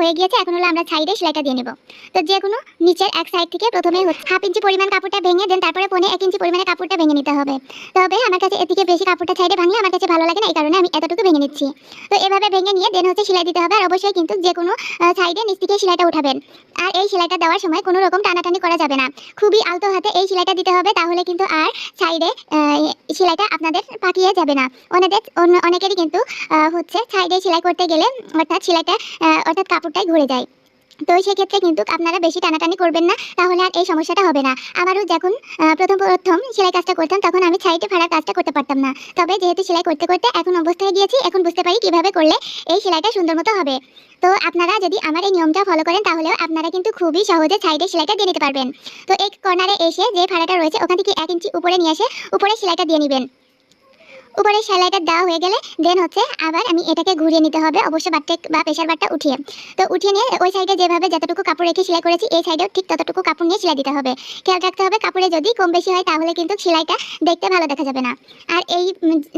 হয়ে গিয়েছে। এখন হলো আমরা সাইডে সেলাইটা দিয়ে নেব। তো যে কোনো নিচের এক সাইড থেকে প্রথমে হাফ ইঞ্চি পরিমাণ কাপড়টা ভেঙে দেন তারপরে 1.5 ইঞ্চি পরিমাণে কাপড়টা ভেঙে নিতে হবে। তবে আমার কাছে এর থেকে বেশি কাপড়টা সাইডে ভাঙলে আমার কাছে ভালো লাগে না, এই কারণে আমি এতটুকু ভেঙে নিচ্ছি। তো এভাবে ভেঙে নিয়ে দেন সেলাই দিতে হবে। আর অবশ্যই কিন্তু যে কোনো সাইডে নিচ থেকে সেলাইটা উঠাবেন। আর এই সেলাইটা দেওয়ার সময় কোনো রকম টানাটানি করা যাবে না, খুবই আলতো হাতে এই সেলাইটা দিতে হবে, তাহলে কিন্তু আর সাইডে সেলাইটা আপনাদের পাকিয়ে যাবে না। অনেকেরই কিন্তু সাইডে সেলাই করতে গেলে অর্থাৎ সেলাইটা অর্থাৎ কাপড়টাই ঘুরে যায়। তো সেক্ষেত্রে কিন্তু আপনারা বেশি টানাটানি করবেন না, তাহলে আর এই সমস্যাটা হবে না। আমারও যখন প্রথম সেলাই কাজটা করতাম তখন আমি সাইডে ফাড়ার কাজটা করতে পারতাম না। তবে যেহেতু সেলাই করতে করতে এখন অবস্থায় গিয়েছি, এখন বুঝতে পারি কিভাবে করলে এই সেলাইটা সুন্দর মতো হবে। তো আপনারা যদি আমার এই নিয়মটা ফলো করেন তাহলেও আপনারা কিন্তু খুবই সহজে সাইডে সেলাইটা দিয়ে নিতে পারবেন। তো এই কর্নারে এসে যে ফাড়াটা রয়েছে ওখান থেকে 1 ইঞ্চি উপরে নিয়ে এসে উপরে সেলাইটা দিয়ে নেবেন। উপরে সেলাইটা দেওয়া হয়ে গেলে দেন আবার আমি এটাকে ঘুরিয়ে নিতে হবে, অবশ্য বাটটা বা প্রেসার বাটটা উঠিয়ে। তো উঠিয়ে নিয়ে ওই সাইডে যেভাবে যতটুকু কাপড় রেখে সেলাই করেছি এই সাইডেও ঠিক ততটুকু কাপড় নিয়ে সেলাই দিতে হবে। খেয়াল রাখতে হবে কাপড়ে যদি কম বেশি হয় তাহলে কিন্তু সেলাইটা দেখতে ভালো দেখা যাবে না। আর এই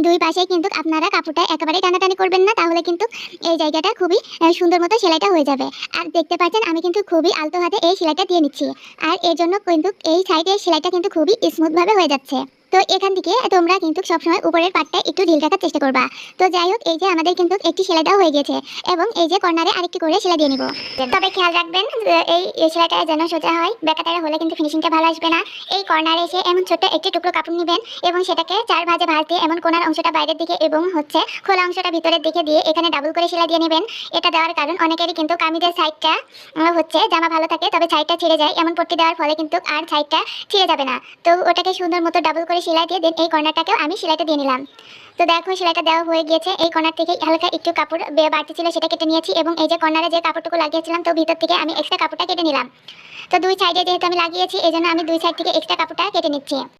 দুই পাশে কিন্তু আপনারা কাপড়টা একেবারে টানাটানি করবেন না, তাহলে কিন্তু এই জায়গাটা খুবই সুন্দর মতো সেলাইটা হয়ে যাবে। আর দেখতে পাচ্ছেন আমি কিন্তু খুবই আলতো হাতে এই সেলাইটা দিয়ে নিচ্ছি। আর এর জন্য কিন্তু এই সাইডের সেলাইটা কিন্তু খুবই স্মুথভাবে হয়ে যাচ্ছে। তো এখান থেকে তোমরা কিন্তু সবসময় উপরের পাটটা একটু ঢিল রাখার চেষ্টা করবা। তো যাই হোক, এই যে আমাদের কিন্তু একটি সেলাই দেওয়া হয়ে গেছে এবং এই যে কর্নারে আরেকটি করে সেলাই দিয়ে নিব। তবে খেয়াল রাখবেন এই সেলাইটা যেন সোজা হয়, বেকাতারা হলে কিন্তু ফিনিশিংটা ভালো আসবে না। এই কর্নারে এসে এমন ছোট্ট একটি টুকরো কাপড় নেবেন এবং সেটাকে 4 ভাঁজে ভাঁজ দিয়ে এমন কোণার অংশটা বাইরের দিকে এবং খোলা অংশটা ভিতরের দিকে দিয়ে এখানে ডাবল করে সেলাই দিয়ে নেবেন। এটা দেওয়ার কারণ অনেকেরই কিন্তু কামিজের সাইডটা জামা ভালো থাকে তবে সাইডটা ছিঁড়ে যায়, এমন পট্টি দেওয়ার ফলে কিন্তু আর সাইডটা ছিঁড়ে যাবে না। তো ওটাকে সুন্দর মতো ডাবল করে সেলাই দিয়ে দেন এই কর্নারটাকেও আমি সেলাইটা দিয়ে নিলাম। তো দেখো সেলাইটা দেওয়া হয়ে গিয়েছে। এই কর্নার থেকে হালকা একটু কাপড় বাড়তি ছিল সেটা কেটে নিয়েছি এবং এই যে কর্নারে যে কাপড়টুকু লাগিয়েছিলাম তো ভিতর থেকে আমি এক্সট্রা কাপড়টা কেটে নিলাম। তো দুই সাইডে যেহেতু আমি লাগিয়েছি এই জন্য আমি দুই সাইড থেকে এক্সট্রা কাপড়টা কেটে নিচ্ছি।